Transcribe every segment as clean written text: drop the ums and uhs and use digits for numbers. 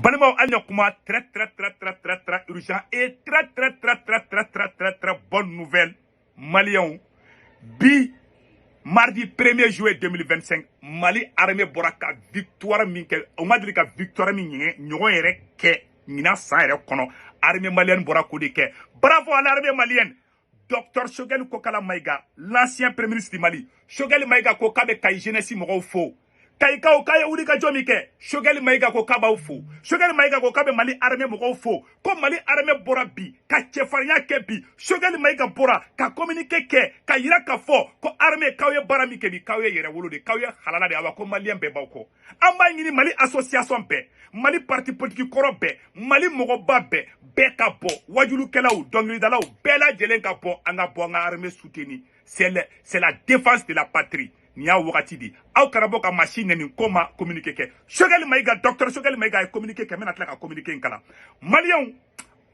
Balima Anyakuma, très urgent et très bonne nouvelle. Maliens, mardi 1er juillet 2025, Mali armée Boraka victoire minke, on m'a dit que victoire minke, n'yongo yere ke, mina sa yere kono, armée malienne Borako de ke. Bravo à l'armée malienne. Docteur Choguel Kokala Maïga, l'ancien premier ministre du Mali. Choguel Maïga Kokabe Kai Genesi Moro Fo. Kaika Okaya Ulika Jomike, Choguel Maïga Kokaba Fo. Choguel Maïga Kokabe Mali armée Moro Fo. Comme Mali armée Borabi, Ka Chefaria Kebi, Choguel Maïga Bora, Ka communiqué Ke, Ka Yiraka Fo, Ko armée Kawe Barami Kebi, Kawe Yerewolo de Kawe Halala de Awako Malien Bebauko. Amba Yini Mali association Be, Mali parti politique Korobe, Mali Mogoba Be, Beka Bo, Wajulu Kelau, Dongli Dalau, Bela Jelenka Bo, Anga Bo, Anga armée soutenue. C'est la défense de la patrie. Nia wakati di aw karabo ka machine ni koma communiquer ke Choguel Maïga docteur Choguel Maïga communiquer ke mena tla ka communiquer kala malien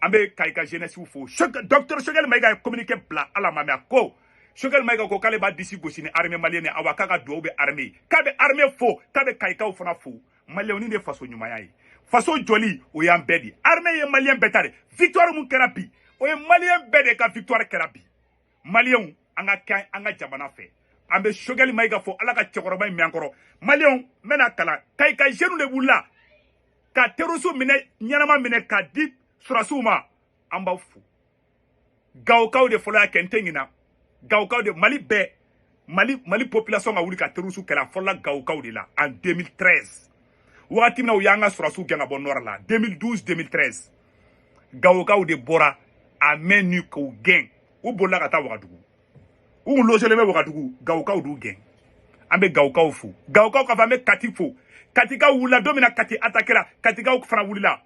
ambe kayka jeunesse fo docteur Choguel Maïga communiquer bla ala mamia ko Choguel Maïga ko kale ba disi gosini armée malienne awaka ka do be armée kabe armée fo kabe kayka fona fo malien ni de façon nyuma yayi façon joli o yan bedi armée ye malien betare victoire mun kerabi o ye malien bede ka victoire kerabi malien anga jamana fe ambe Choguel Maïga fo ala ka cekoroba mi ankoro malion mena kala kayka jeune le bula ka terusu mine nyanama mine ka di surasuma amba fu gawkaw de fola kentengina gawkaw de Mali population a wuli ka terusu kala fola gawkaw de la en 2013 wakati na uyanga surasu ganga bonora la 2012-2013 gawkaw de bora a menu ko gen u bola ka ta wakadugu u lojele me wakadugu gawkaw du gen ambe gawkaw fu gawkaw ka fame kati fu katika wula domina kati atakera katika fana wulila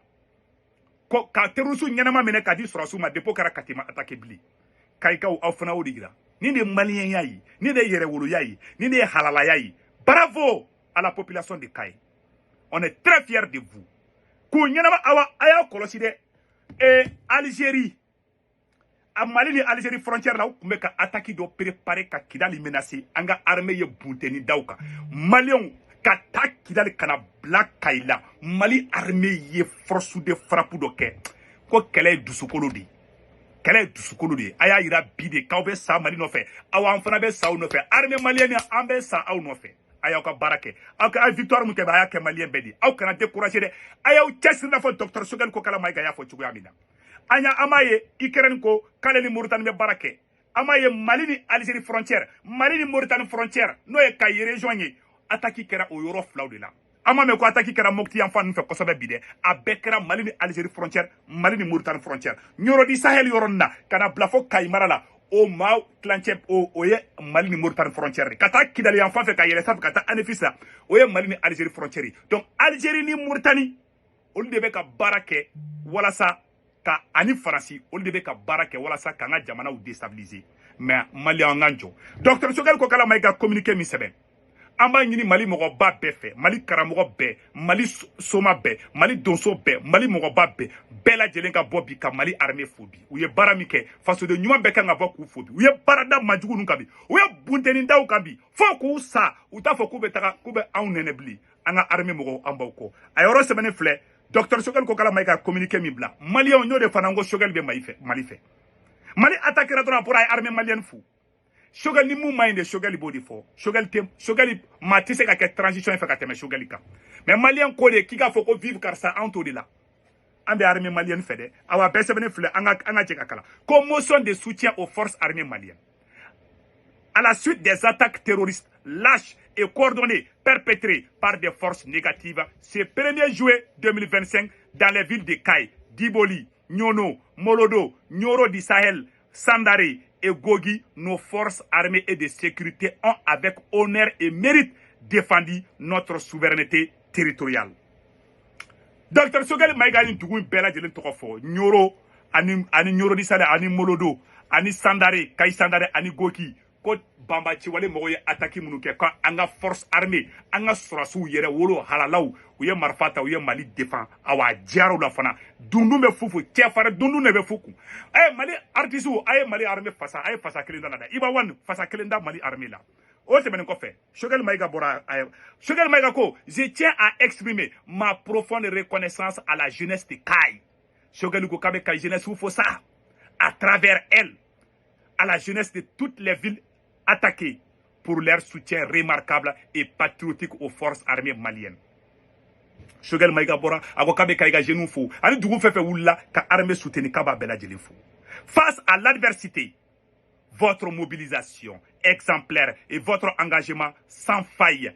ko ka terusu nyanama mene kadi surasu ma depo kara kati ma atake bli kaikaw aw fana odigira ni de malien yayi ni de yere wulu yayi ni de halala yayi bravo à la population de Kay. On est très fiers de vous. Ku nyanama awa aya kolosi de Algérie a Mali ni Algérie frontière là kumbe ka attaque do préparer ka Kidali menacer anga armée ye bunteni dawka Malion ka ta Kidali kana black Kayla Mali armée ye force de frappe do ke ko kele dusukolo di aya ira bide ka be sa Mali no fe awa fana be sa no fe armée malienne ambe sa aw no fe aya ka barake aka victoire mu ke ba aya ke malien bedi aw kana décourager de aya u chessi na fo docteur Choguel Kokala Maïga ya fo chugu amina anya amaye Ukraine ko kale ni Mauritanie be barake amaye Mali ni Algérie frontière Mali ni Mauritanie frontière no e kay rejoindre attaque kera o yoro flaw de la ama me ko attaque kera mokti en fan fe ko sabe bide a bekra Mali ni Algérie frontière Mali ni Mauritanie frontière nyoro di Sahel yoronna kana blafo kay marala o ma clanche o ye Mali ni Mauritanie frontière kata Kidali en fan fe kay yele kata anefisa o ye Mali ni Algérie frontière donc Algérie ni Mauritanie on debe ka barake wala sa ka ani farasi olu de be ka barake wala sa ka nga jamana ou déstabiliser mais Mali anganjo docteur Choguel Kokala Maïga communiquer mi sebe amba nyini Mali mogo ba be fe Mali karamogo be Mali soma be Mali donso be Mali mogo ba be bela jelenga bobi ka Mali armée fobi ou ye baramike faso de nyuma be ka nga boku fobi ou ye barada majugu nunkabi ou ye bunteni ndaw kabi fo ku sa ou ta fo ku be taka ku be awnenebli anga armée mogo ambauko ayoro semene fle docteur Choguel Kokala Maïga communiqué mi bla malien ñoo de fanango Choguel be Mali fait Mali attaquer la pour ay armée malienne fou Choguel ni mu mainde Choguel body fo Choguel matisse ka transition fait ka teme Choguel ka mais malien ko de ki ka foko vivre car ça en de là ambe armée malienne fait de awa bese bene fle anga jeka kala commotion de soutien aux forces armées maliennes à la suite des attaques terroristes lâches et coordonnées perpétrées par des forces négatives ce 1er juillet 2025 dans les villes de Kay, Diboli, Nyono, Molodo, Nyoro du Sahel, Sandare et Gogi, nos forces armées et de sécurité ont avec honneur et mérite défendu notre souveraineté territoriale. Docteur Choguel Maïga ni tugun bela jelen tokofo Nyoro ani Nyoro du Sahel ani Molodo ani Sandare, Kay Sandare ani Gogi ko bamba ci wale mogo ye attaque munu ke ka anga force armée anga surasu yere wolo halalaw u ye marfata u ye Mali défend awa diaro la fana dundu be fufu chefare dundu ne be fuku Mali artisu ay Mali armée fasa ay fasa kelenda la da iba wan fasa kelenda Mali armée la O tɛmɛnen kɔfɛ Choguel Maïga bɔra Choguel Maïga ko je tiens à exprimer ma profonde reconnaissance à la jeunesse de Kayes. Choguel ko k'a bɛ ka jeunesse fo ça à travers elle à la jeunesse de toutes les villes attaquées pour leur soutien remarquable et patriotique aux forces armées maliennes. Choguel Maïga bɔra a ko k'a bɛ ka i ka jeunes fo ani dugu fɛn fɛn wulila ka armée soutenir k'a b'a bɛɛ lajɛlen fo. Face à l'adversité, votre mobilisation exemplaire et votre engagement sans faille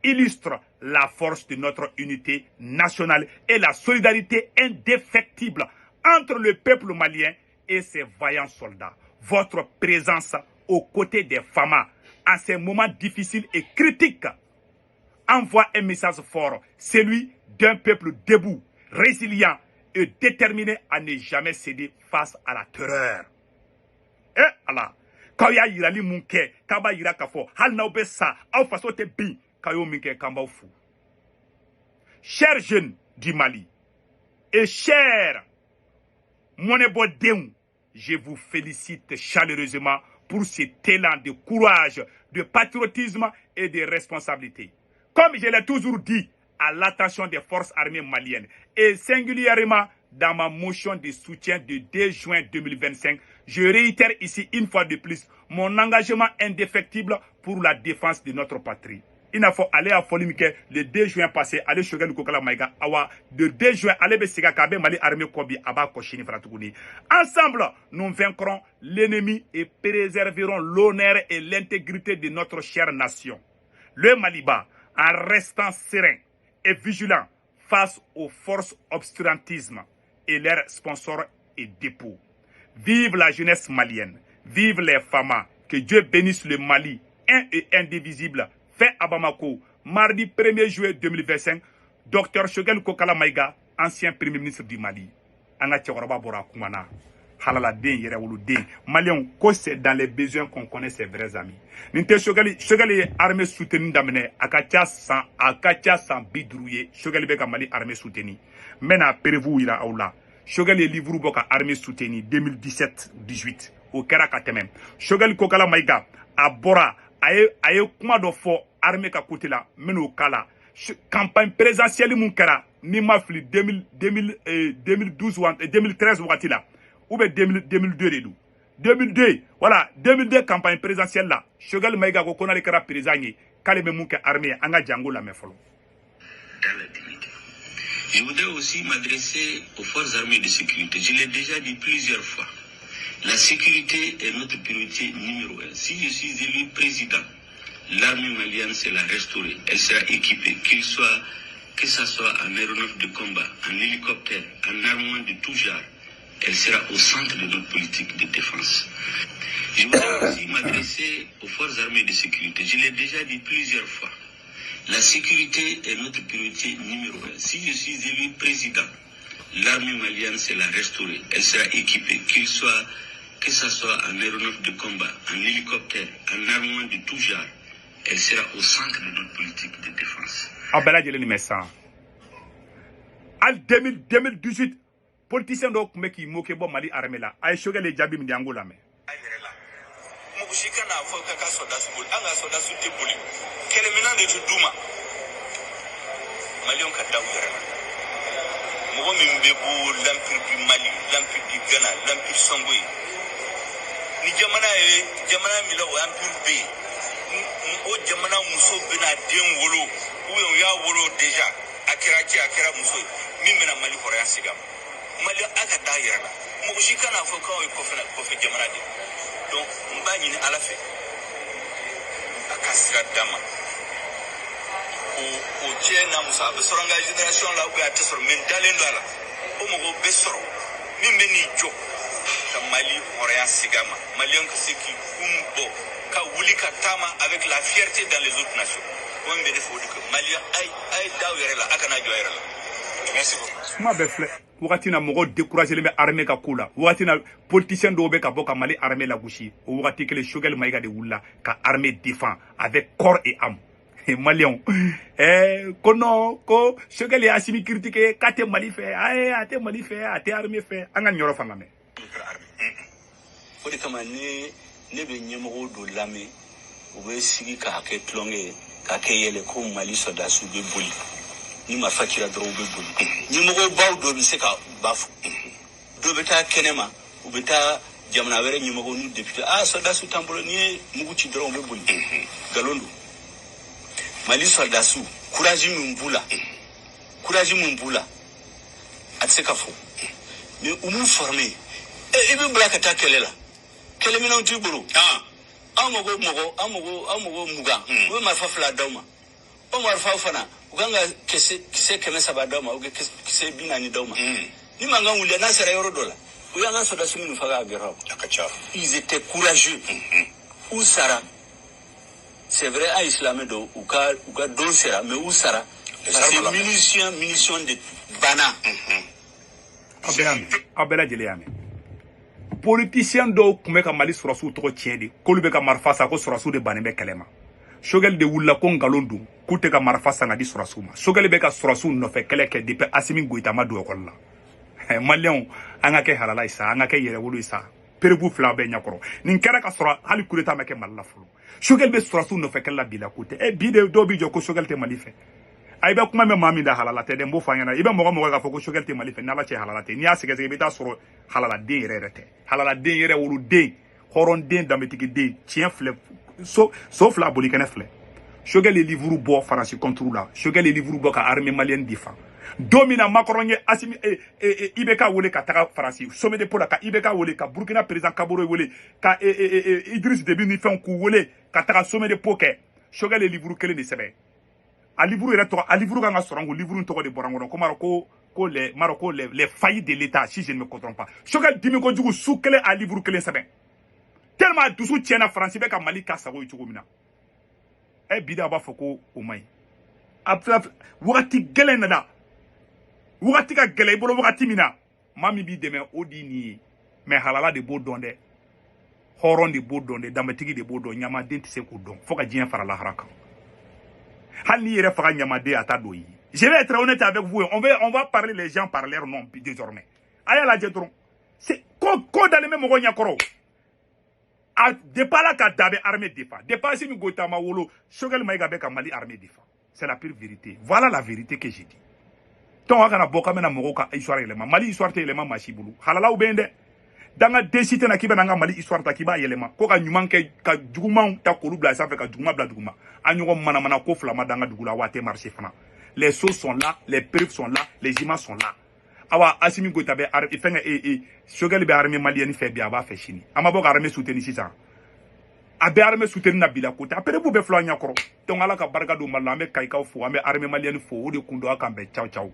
illustrent la force de notre unité nationale et la solidarité indéfectible entre le peuple malien et ses vaillants soldats. Votre présence aux côtés des FAMA en ces moments difficiles et critiques envoie un message fort, celui d'un peuple debout, résilient et déterminé à ne jamais céder face à la terreur. Eh Allah, quand y'a yirali mun kɛ k'a b'a yira k'a fɔ hali n'aw bɛ sa aw faso tɛ bin k'a y'o min kɛ k'an b'aw fo. Chers jeunes du Mali et chers monnaie-bɔ-denw, je vous félicite chaleureusement pour cet élan de courage, de patriotisme et de responsabilité. Comme je l'ai toujours dit à l'attention des forces armées maliennes et singulièrement dans ma motion de soutien de 2 juin 2025, je réitère ici une fois de plus mon engagement indéfectible pour la défense de notre patrie. Il n'a pas aller à Folimike le 2 juin passé, aller Choguel Kokala Maïga, awa, de 2 juin, aller Bessiga Kabe, Mali armée Kobi, Aba Koshini Fratougouni. Ensemble, nous vaincrons l'ennemi et préserverons l'honneur et l'intégrité de notre chère nation. Le Maliba, en restant serein et vigilant face aux forces obscurantisme et leurs sponsors et dépôts. Vive la jeunesse malienne, vive les FAMA, que Dieu bénisse le Mali, un et indivisible, fait à Bamako, mardi 1er juillet 2025, Dr Choguel Kokala Maïga, ancien premier ministre du Mali. Anga Tchoraba Bora Koumana, Halala Den Yerewulu Den, Maliens, c'est dans les besoins qu'on connaît ses vrais amis. Ninte Choguel est armée soutenue d'amener, Akacha sans bidrouiller, Choguel Beka Mali armée soutenue. Maintenant, Perevou ira Aoula. Choguel est livré boka armée soutenue 2017-18 au Kerakatemem. Choguel Kokala Maïga a Bora aye kuma do fo armée ka côté là meno kala campagne présidentielle mun kara ni mafli 2012 ou 2013 wakati là ou bien 2002 de 2002 voilà 2002 campagne présidentielle là Choguel Maïga ko konale kara président kale be mun ka armée anga jango la me folo. Je voudrais aussi m'adresser aux forces armées de sécurité. Je l'ai déjà dit plusieurs fois. La sécurité est notre priorité numéro 1. Si je suis élu président, l'armée malienne, c'est la restaurer. Elle sera équipée, que ce soit en aéronef de combat, en hélicoptère, en armement de tout genre. Elle sera au centre de notre politique de défense. Je voudrais aussi m'adresser aux forces armées de sécurité. Je l'ai déjà dit plusieurs fois. La sécurité est notre priorité numéro 1. Si je suis élu président, l'armée malienne, c'est la restaurer. Elle sera équipée, que ce soit en aéronef de combat, en hélicoptère, en armement de tout genre. Elle sera au centre de notre politique de défense. Abela Djeleni Messa. En 2018, politicien donc qui moquait bon Mali armée là. Aïe Choguel et Djabi Mdiango là mais. Mugushika na Afrika ka soda subul anga soda sutte buli kelemina de tuduma Malion ka dawira mugo min bebu lampir du Mali lampir du Ghana lampir Songwe ni jamana mila o lampir be o jamana muso bina den wolo ou ya wolo déjà akira muso min mena Mali hoya sigam Mali aka dawira mugushika na Afrika ko fe jamana de donc on va y à la fin à Kassira Dama au tien na musa be soronga génération là ou à tesor men dalendo ala o mo be soro min meni jo ka Mali hoya sigama malien que c'est qui umbo ka wuli ka tama avec la fierté dans les autres nations on be defo que Mali ay dawere la akana joyere la merci beaucoup ma be fle wakati na mogo décourager les armées ka kula wakati na politicien do be ka boka Mali armée la gushi o wakati que le Choguel Maïga de wula ka armée défend avec corps et âme et Malien kono ko Choguel ya simi critiquer kate Mali fait ate Mali fait ate armée fait anga nyoro fanga me fodi kama ne be nyemoro do lame u bɛ sigi k'a kɛ tulonkɛ ye k'a kɛ yɛlɛ ko Mali sɔrdasiw bɛ boli ni marifa cira dɔrɔn u bɛ boli ɲɛmɔgɔbaw dɔ bɛ se ka ba fɔ dɔ bɛ taa kɛnɛma u bɛ taa jamana wɛrɛ ɲɛmɔgɔ n'u député sɔrdasiw t'an bolo n'i ye mugu ci dɔrɔn u bɛ boli nkalon don Mali sɔrdasiw courage min b'u la a tɛ se ka fɔ mais u m'u formé i bɛ bila ka taa kɛlɛ la kɛlɛminɛnw t'i bolo an mago mugan u bɛ marifa 2 d'aw ma o marifaw fana u kan ka kisɛ 300 d'aw ma u bɛ kisɛ 40 d'aw ma ni mankan wulila n'a sera yɔrɔ dɔ la u y'an ka sɔrdasi minnu faga a gɛrɛ a ka ca ils étaient courageux u sara c'est vrai a silamɛ dɔw u ka don sera mais u sara parce que munition de bana a bɛɛ lajɛlen y'a mɛn politicien dɔw tun bɛ ka Mali sɔrɔsiw tɔgɔ tiɲɛ de k'olu bɛ ka marifa san ko sɔrɔsiw de bannen bɛ kɛlɛ ma Choguel de wulila ko nkalon don k'u tɛ ka marifa san ka di sɔrɔsiw ma Choguel bɛ ka sɔrɔsiw nɔfɛ kɛlɛ kɛ depuis Asimi Goïta ma don école la Maliens an ka kɛ halala ye sa an ka kɛ yɛrɛwolo ye sa perebu 2 bɛɛ ɲɛkɔrɔ nin kɛra ka sɔrɔ hali coup d'état ma kɛ Mali la fɔlɔ Choguel bɛ sɔrɔsiw nɔfɛ kɛlɛ la bi la ko tɛ bi de dɔw bɛ jɔ ko Choguel tɛ Mali fɛ ay bɛ kuma mɛn maa min da halala tɛ dɛ n b'o fɔ an ɲɛna i bɛ mɔgɔ k'a fɔ ko Choguel tɛ Mali fɛ n'Ala cɛ halala tɛ n'i y'a sɛgɛsɛgɛ i bɛ taa sɔrɔ halaladen yɛrɛ tɛ halaladen yɛrɛ woloden hɔrɔnden danbetigiden tiɲɛ filɛ so 2 bolikɛnɛ filɛ Choguel ye livre bɔ Faransi contre la Choguel ye livre bɔ ka armée malienne défend don min na Macron ye Assimi IBK wele ka taga Faransi sommet de Paul ka IBK wele ka Burkina président Kabore wele ka Idriss Déby ni fɛnw k'u wele ka taga sommet de Paul kɛ Choguel ye livre kelen de sɛbɛn a livre yɛrɛ tɔgɔ a livre kan ka sɔrɔ ko livre tɔgɔ de bɔra n kɔnɔ ko les faillites de l'État si je ne me trompe pas Choguel dimi kojugu su kelen a livre kelen sɛbɛn tellement dusu tiɲɛna Faransi bɛ ka Mali ka sago ye cogo min na bi da b'a fɔ ko o man ɲi a wagati gɛlɛn nana wagati ka gɛlɛn I bolo wagati min na maa min b'i dɛmɛ o di nin ye mais halala de b'o dɔn dɛ hɔrɔn de b'o dɔn dɛ danbetigi de b'o dɔn ɲamaden tɛ se k'o dɔn fo ka diɲɛ fara lahara kan hali n'i yɛrɛ faga ɲamaden a t'a dɔn i ye je vais être honnête avec vous on va parler les gens par leur nom désormais a y'a lajɛ dɔrɔn c'est ko dalen bɛ mɔgɔ ɲɛkɔrɔ a depuis Ala ka da bɛ armée défend depuis Assimi Goïta ma wolo Choguel Maïga bɛ ka Mali armée défend c'est la pure vérité voilà la vérité que j'ai dit donc a kana bɔ k'an bɛna mɔgɔw ka histoire yɛlɛma Mali histoire tɛ yɛlɛma maa si bolo halalaw bɛ yen dɛ danga desité na k'i bɛna an ka Mali histoire ta k'i b'a yɛlɛma ko ka ɲuman kɛ ka jugumanw ta k'olu bila sanfɛ ka juguman bila duguma a ɲɔgɔn manamana ko 2 ma danga dugu la wa a tɛ marché fana les choses sont là les preuves sont là les images sont là awa Assimi Goïta bɛ fɛngɛ Choguel bɛ armée malienne fɛ bi a b'a fɛ sini a ma bɔ ka armée soutenir sisan a bɛ armée soutenir na bi la ko tɛ a perebu bɛ filɛ an ɲɛkɔrɔ donc Ala ka barika don Mali la an bɛ Kayikaw fo an bɛ armée malienne fo o de kun don a kan bɛn caw caw